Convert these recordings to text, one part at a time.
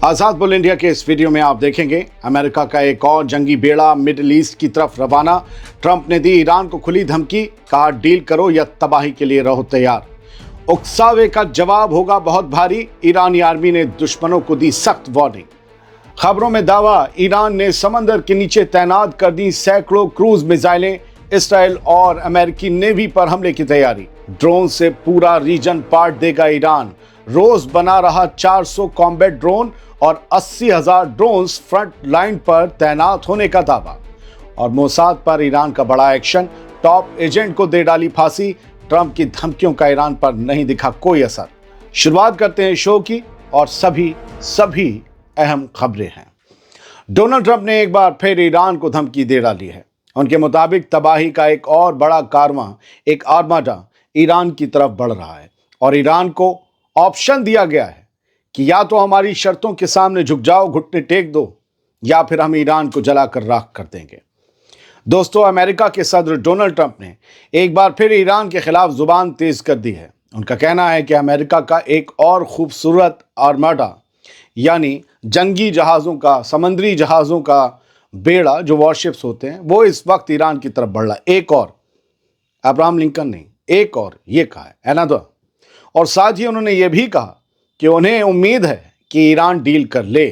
आज़ाद bull India के इस video में आप देखेंगे अमेरिका का एक और जंगी बेड़ा मिडिल ईस्ट की तरफ रवाना। ट्रंप ने दी ईरान को खुली धमकी, कहा डील करो या तबाही के लिए रहो तैयार। उकसावे का जवाब होगा बहुत भारी, ईरानी आर्मी ने दुश्मनों को दी सख्त वार्निंग। खबरों में दावा, ईरान ने समंदर के नीचे तैनात कर दी सैकड़ों क्रूज मिसाइलें, इसराइल और अमेरिकी नेवी पर हमले की तैयारी। ड्रोन से पूरा रीजन पाट देगा ईरान, रोज बना रहा 400 कॉम्बैट ड्रोन और 80,000 ड्रोन्स फ्रंट लाइन पर तैनात होने का दावा। और मोसाद पर ईरान का बड़ा एक्शन, टॉप एजेंट को दे डाली फांसी। ट्रंप की धमकियों का ईरान पर नहीं दिखा कोई असर। शुरुआत करते हैं शो की और सभी अहम खबरें हैं। डोनाल्ड ट्रंप ने एक बार फिर ईरान को धमकी दे डाली है। उनके मुताबिक तबाही का एक और बड़ा कारवां, एक आर्माडा ईरान की तरफ बढ़ रहा है और ईरान को ऑप्शन दिया गया है कि या तो हमारी शर्तों के सामने झुक जाओ, घुटने टेक दो, या फिर हम ईरान को जलाकर राख कर देंगे। दोस्तों, अमेरिका के सदर डोनाल्ड ट्रंप ने एक बार फिर ईरान के खिलाफ जुबान तेज कर दी है। उनका कहना है कि अमेरिका का एक और खूबसूरत आर्माडा यानी जंगी जहाज़ों का, समुद्री जहाज़ों का बेड़ा जो वॉरशिप्स होते हैं, वो इस वक्त ईरान की तरफ बढ़ रहा है। एक और, अब्राहम लिंकन नहीं, एक और, ये कहा है अनदर। और साथ ही उन्होंने ये भी कहा कि उन्हें उम्मीद है कि ईरान डील कर ले।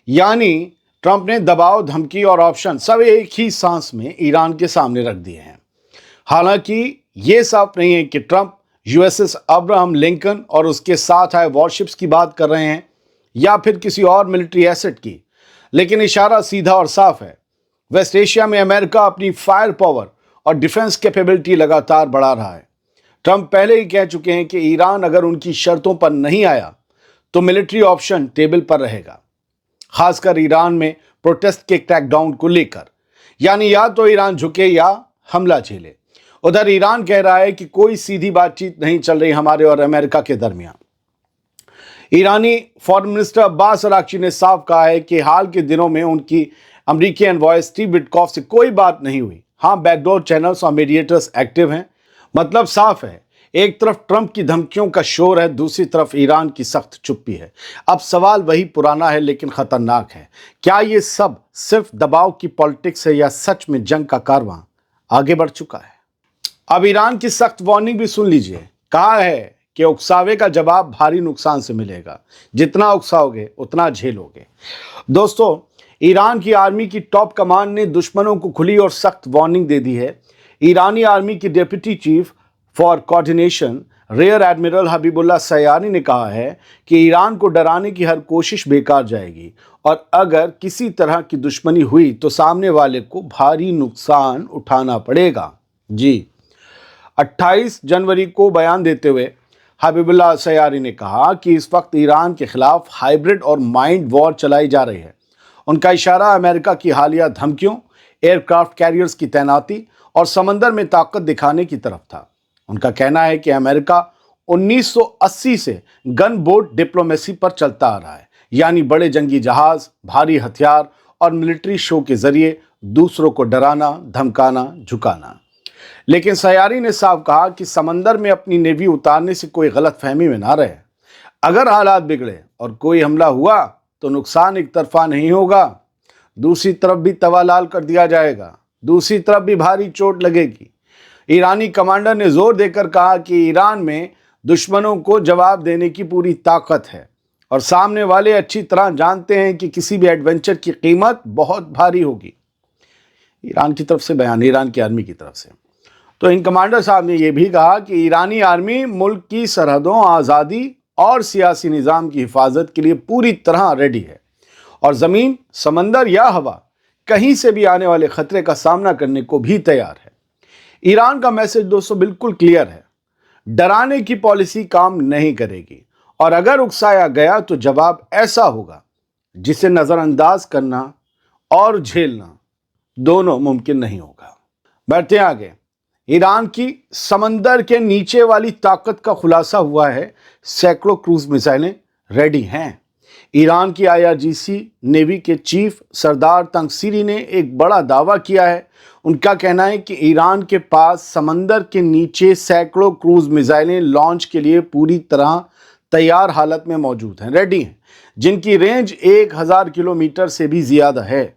यानी ट्रंप ने दबाव, धमकी और ऑप्शन सब एक ही सांस में ईरान के सामने रख दिए हैं। हालांकि ये साफ नहीं है कि ट्रंप यूएसएस अब्राहम लिंकन और उसके साथ आए वॉरशिप्स की बात कर रहे हैं या फिर किसी और मिलिट्री एसेट की, लेकिन इशारा सीधा और साफ है। वेस्ट एशिया में अमेरिका अपनी फायर पावर और डिफेंस कैपेबिलिटी लगातार बढ़ा रहा है। ट्रंप पहले ही कह चुके हैं कि ईरान अगर उनकी शर्तों पर नहीं आया तो मिलिट्री ऑप्शन टेबल पर रहेगा, खासकर ईरान में प्रोटेस्ट के क्रैकडाउन को लेकर। यानी या तो ईरान झुके या हमला झेले। उधर ईरान कह रहा है कि कोई सीधी बातचीत नहीं चल रही हमारे और अमेरिका के दरमियान। ईरानी फॉरेन मिनिस्टर अब्बास अराक्ची ने साफ कहा है कि हाल के दिनों में उनकी अमेरिकी एनवॉय स्टीव विटकॉफ से कोई बात नहीं हुई। हाँ, बैकडोर चैनल्स और मीडिएटर्स एक्टिव हैं। मतलब साफ है, एक तरफ ट्रंप की धमकियों का शोर है, दूसरी तरफ ईरान की सख्त चुप्पी है। अब सवाल वही पुराना है लेकिन खतरनाक है, क्या ये सब सिर्फ दबाव की पॉलिटिक्स है या सच में जंग का कारवां आगे बढ़ चुका है? अब ईरान की सख्त वार्निंग भी सुन लीजिए। कहा है कि उकसावे का जवाब भारी नुकसान से मिलेगा, जितना उकसाओगे उतना झेलोगे। दोस्तों, ईरान की आर्मी की टॉप कमांड ने दुश्मनों को खुली और सख्त वार्निंग दे दी है। ईरानी आर्मी की deputy chief for coordination rear admiral Habibollah Sayyari ने कहा है कि ईरान को डराने की हर कोशिश बेकार जाएगी और अगर किसी तरह की दुश्मनी हुई तो सामने वाले को भारी नुकसान उठाना पड़ेगा। जी, 28 जनवरी को बयान देते हुए हबीबुल्लाह सयानी ने कहा कि इस वक्त ईरान के खिलाफ हाइब्रिड और माइंड वॉर चलाई जा रही है। उनका इशारा अमेरिका की हालिया धमकियों, एयरक्राफ्ट कैरियर्स की तैनाती और समंदर में ताकत दिखाने की तरफ था। उनका कहना है कि अमेरिका 1980 से गन बोट डिप्लोमेसी पर चलता आ रहा है, यानी बड़े जंगी जहाज, भारी हथियार और मिलिट्री शो के जरिए दूसरों को डराना, धमकाना, झुकाना। लेकिन सयानी ने साफ कहा कि समंदर में अपनी नेवी उतारने से कोई गलतफहमी में ना रहे। अगर हालात बिगड़े और कोई हमला हुआ तो नुकसान एक तरफा नहीं होगा, दूसरी तरफ भी तवा लाल कर दिया जाएगा, दूसरी तरफ भी भारी चोट लगेगी। ईरानी कमांडर ने जोर देकर कहा कि ईरान में दुश्मनों को जवाब देने की पूरी ताकत है और सामने वाले अच्छी तरह जानते हैं कि किसी भी एडवेंचर की कीमत बहुत भारी होगी। ईरान की तरफ से बयान, ईरान की आर्मी की तरफ से। तो इन कमांडर साहब ने यह भी कहा कि ईरानी आर्मी मुल्क की सरहदों, आज़ादी और सियासी निज़ाम की हिफाजत के लिए पूरी तरह रेडी है और ज़मीन, समंदर या हवा, कहीं से भी आने वाले खतरे का सामना करने को भी तैयार है। ईरान का मैसेज दोस्तों बिल्कुल क्लियर है, डराने की पॉलिसी काम नहीं करेगी और अगर उकसाया गया तो जवाब ऐसा होगा जिसे नज़रअंदाज करना और झेलना दोनों मुमकिन नहीं होगा। बढ़ते आगे, ईरान की समंदर के नीचे वाली ताकत का खुलासा हुआ है। सैकड़ों क्रूज मिसाइलें रेडी हैं। ईरान की आईआरजीसी नेवी के चीफ सरदार तंगसीरी ने एक बड़ा दावा किया है। उनका कहना है कि ईरान के पास समंदर के नीचे सैकड़ों क्रूज मिसाइलें लॉन्च के लिए पूरी तरह तैयार हालत में मौजूद हैं, रेडी हैं, جن کی رینج 1000 کلومیٹر سے بھی زیادہ ہے۔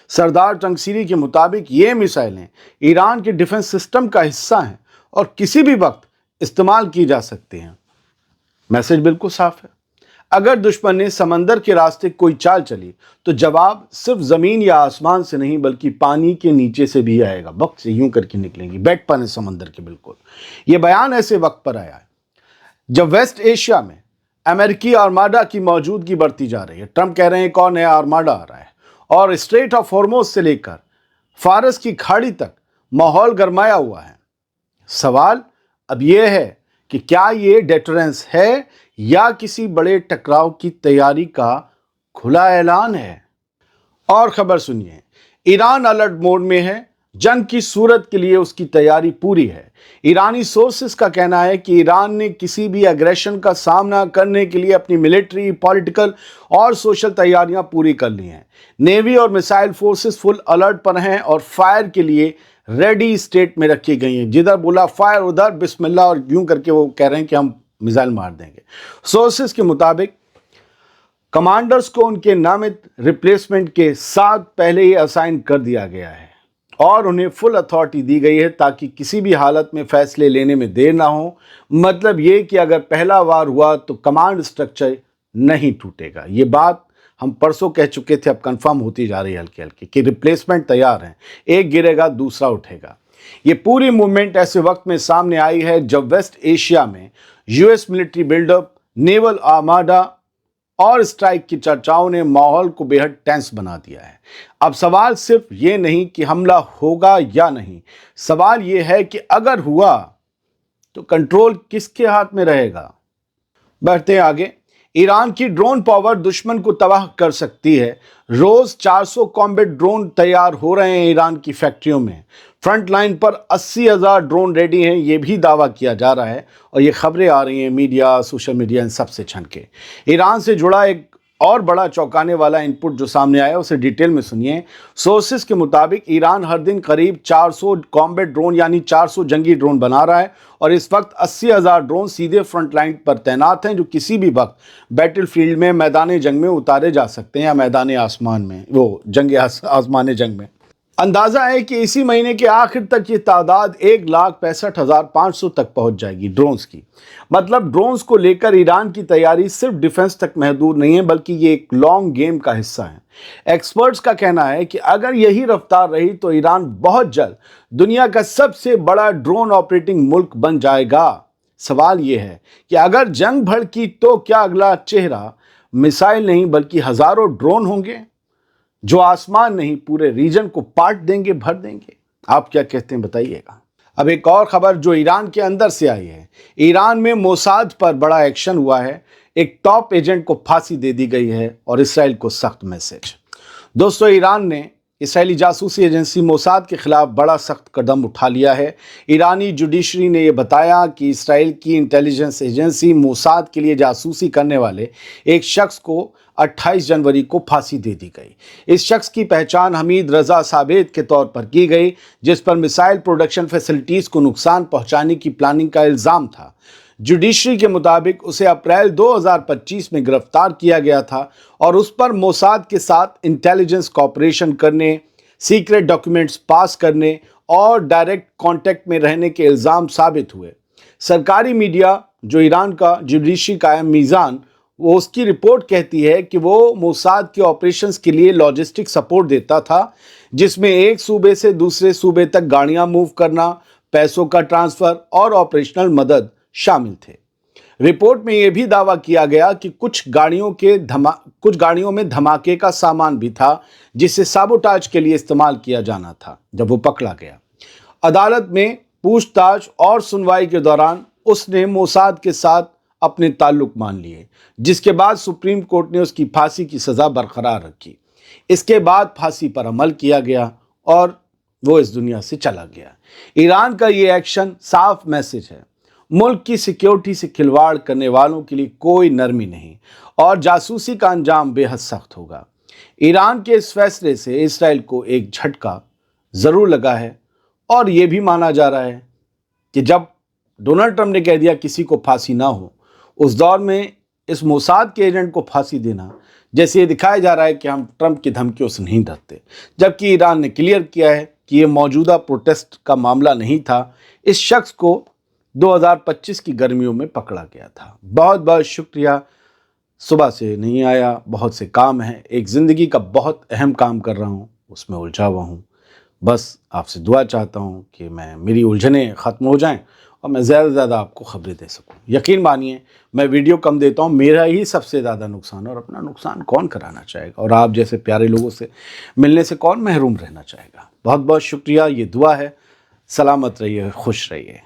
سردار تنگسیری کے مطابق یہ میزائلیں ایران کے ڈیفنس سسٹم کا حصہ ہیں اور کسی بھی وقت استعمال کی جا سکتے ہیں۔ میسج بالکل صاف ہے۔ اگر دشمن نے سمندر کے راستے کوئی چال چلی تو جواب صرف زمین یا آسمان سے نہیں بلکہ پانی کے نیچے سے بھی آئے گا۔ وقت سے یوں کر کے نکلیں گی، بیٹھ پانے سمندر کے بالکل۔ یہ بیان ایسے وقت پر آیا ہے جب ویسٹ ایشیا میں امریکی آرماڈا کی موجودگی بڑھتی جا رہی ہے۔ ٹرمپ کہہ رہے ہیں ایک اور نیا آرماڈا آ رہا ہے اور اسٹریٹ آف ہارموز سے لے کر فارس کی کھاڑی تک ماحول گرمایا ہوا ہے۔ سوال اب یہ ہے کہ کیا یہ ڈیٹرنس ہے یا کسی بڑے ٹکراؤ کی تیاری کا کھلا اعلان ہے؟ اور خبر سنیے، ایران الرٹ موڈ میں ہے، جنگ کی صورت کے لیے اس کی تیاری پوری ہے۔ ایرانی سورسز کا کہنا ہے کہ ایران نے کسی بھی اگریشن کا سامنا کرنے کے لیے اپنی ملٹری، پولیٹیکل اور سوشل تیاریاں پوری کر لی ہیں۔ نیوی اور میسائل فورسز فل الرٹ پر ہیں اور فائر کے لیے ریڈی اسٹیٹ میں رکھی گئی ہیں۔ جدھر بولا فائر ادھر بسم اللہ، اور یوں کر کے وہ کہہ رہے ہیں کہ ہم میزائل مار دیں گے۔ سورسز کے مطابق کمانڈرز کو ان کے نامت ریپلیسمنٹ کے ساتھ پہلے ہی اسائن کر دیا گیا ہے اور انہیں فل اتھارٹی دی گئی ہے تاکہ کسی بھی حالت میں فیصلے لینے میں دیر نہ ہو۔ مطلب یہ کہ اگر پہلا وار ہوا تو کمانڈ سٹرکچر نہیں ٹوٹے گا۔ یہ بات ہم پرسوں کہہ چکے تھے، اب کنفرم ہوتی جا رہی ہے ہلکی ہلکی کہ ریپلیسمنٹ تیار ہیں، ایک گرے گا دوسرا اٹھے گا۔ یہ پوری موومنٹ ایسے وقت میں سامنے آئی ہے جب ویسٹ ایشیا میں U S military build up, naval armada اور اسٹرائک کی چرچاؤں نے ماحول کو بے حد ٹینس بنا دیا ہے۔ اب سوال صرف یہ نہیں کہ حملہ ہوگا یا نہیں، سوال یہ ہے کہ اگر ہوا تو کنٹرول کس کے ہاتھ میں رہے گا؟ بڑھتے ہیں آگے۔ ایران کی ڈرون پاور دشمن کو تباہ کر سکتی ہے۔ روز 400 کامبیٹ ڈرون تیار ہو رہے ہیں ایران کی فیکٹریوں میں۔ فرنٹ لائن پر 80,000 ڈرون ریڈی ہیں، یہ بھی دعویٰ کیا جا رہا ہے اور یہ خبریں آ رہی ہیں میڈیا، سوشل میڈیا، ان سب سے چھن کے۔ ایران سے جڑا ایک اور بڑا چونکانے والا ان پٹ جو سامنے آیا اسے ڈیٹیل میں سنیے۔ سورسز کے مطابق ایران ہر دن قریب 400 کامبیٹ ڈرون یعنی 400 جنگی ڈرون بنا رہا ہے اور اس وقت 80,000 ڈرون سیدھے فرنٹ لائن پر تعینات ہیں جو کسی بھی وقت بیٹل فیلڈ میں، میدان جنگ میں اتارے جا سکتے ہیں یا میدان آسمان میں، وہ جنگ آسمان جنگ میں۔ اندازہ ہے کہ اسی مہینے کے آخر تک یہ تعداد 1,65,500 تک پہنچ جائے گی ڈرونز کی۔ مطلب ڈرونز کو لے کر ایران کی تیاری صرف ڈیفنس تک محدود نہیں ہے بلکہ یہ ایک لانگ گیم کا حصہ ہے۔ ایکسپرٹس کا کہنا ہے کہ اگر یہی رفتار رہی تو ایران بہت جلد دنیا کا سب سے بڑا ڈرون آپریٹنگ ملک بن جائے گا۔ سوال یہ ہے کہ اگر جنگ بھڑکی تو کیا اگلا چہرہ میسائل نہیں بلکہ ہزاروں ڈرون ہوں گے جو آسمان نہیں پورے ریجن کو پاٹ دیں گے، بھر دیں گے؟ آپ کیا کہتے ہیں بتائیے گا۔ اب ایک اور خبر جو ایران کے اندر سے آئی ہے، ایران میں موساد پر بڑا ایکشن ہوا ہے، ایک ٹاپ ایجنٹ کو پھانسی دے دی گئی ہے اور اسرائیل کو سخت میسج۔ دوستو، ایران نے اسرائیلی جاسوسی ایجنسی موساد کے خلاف بڑا سخت قدم اٹھا لیا ہے۔ ایرانی جوڈیشری نے یہ بتایا کہ اسرائیل کی انٹیلیجنس ایجنسی موساد کے لیے جاسوسی کرنے والے ایک شخص کو 28 جنوری کو پھانسی دے دی گئی۔ اس شخص کی پہچان حمید رضا ثابت کے طور پر کی گئی جس پر میسائل پروڈکشن فیسلٹیز کو نقصان پہنچانے کی پلاننگ کا الزام تھا۔ جوڈیشری کے مطابق اسے اپریل 2025 میں گرفتار کیا گیا تھا اور اس پر موساد کے ساتھ انٹیلیجنس کوآپریشن کرنے، سیکریٹ ڈاکیومنٹس پاس کرنے اور ڈائریکٹ کانٹیکٹ میں رہنے کے الزام ثابت ہوئے۔ سرکاری میڈیا جو ایران کا جوڈیشری قائم میزان، وہ اس کی رپورٹ کہتی ہے کہ وہ موساد کے آپریشنز کے لیے لاجسٹک سپورٹ دیتا تھا جس میں ایک صوبے سے دوسرے صوبے تک گاڑیاں موو کرنا، پیسوں کا ٹرانسفر اور آپریشنل مدد شامل تھے۔ رپورٹ میں یہ بھی دعویٰ کیا گیا کہ کچھ گاڑیوں میں دھماکے کا سامان بھی تھا جسے سابوٹاج کے لیے استعمال کیا جانا تھا۔ جب وہ پکڑا گیا، عدالت میں پوچھ تاچھ اور سنوائی کے دوران اس نے موساد کے ساتھ اپنے تعلق مان لیے، جس کے بعد سپریم کورٹ نے اس کی پھانسی کی سزا برقرار رکھی۔ اس کے بعد پھانسی پر عمل کیا گیا اور وہ اس دنیا سے چلا گیا۔ ایران کا یہ ایکشن صاف میسج ہے، ملک کی سیکیورٹی سے کھلواڑ کرنے والوں کے لیے کوئی نرمی نہیں اور جاسوسی کا انجام بے حد سخت ہوگا۔ ایران کے اس فیصلے سے اسرائیل کو ایک جھٹکا ضرور لگا ہے اور یہ بھی مانا جا رہا ہے کہ جب ڈونلڈ ٹرمپ نے کہہ دیا کسی کو پھانسی نہ ہو، اس دور میں اس موساد کے ایجنٹ کو پھانسی دینا जैसे ये दिखाया जा रहा है कि हम ट्रंप की धमकियों से नहीं डरते, जबकि ईरान ने क्लियर किया है कि ये मौजूदा प्रोटेस्ट का मामला नहीं था। इस शख्स को 2025 की गर्मियों में पकड़ा गया था। बहुत बहुत शुक्रिया। सुबह से नहीं आया, बहुत से काम हैं, एक ज़िंदगी का बहुत अहम काम कर रहा हूँ, उसमें उलझा हुआ हूँ। बस आपसे दुआ चाहता हूँ कि मेरी उलझनें ख़त्म हो जाएं और मैं ज़्यादा से ज़्यादा आपको खबरें दे सकूँ। यकीन मानिए मैं वीडियो कम देता हूँ, मेरा ही सबसे ज़्यादा नुकसान है, और अपना नुकसान कौन कराना चाहेगा, और आप जैसे प्यारे लोगों से मिलने से कौन महरूम रहना चाहेगा। बहुत बहुत शुक्रिया, ये दुआ है। सलामत रहिए, खुश रहिए।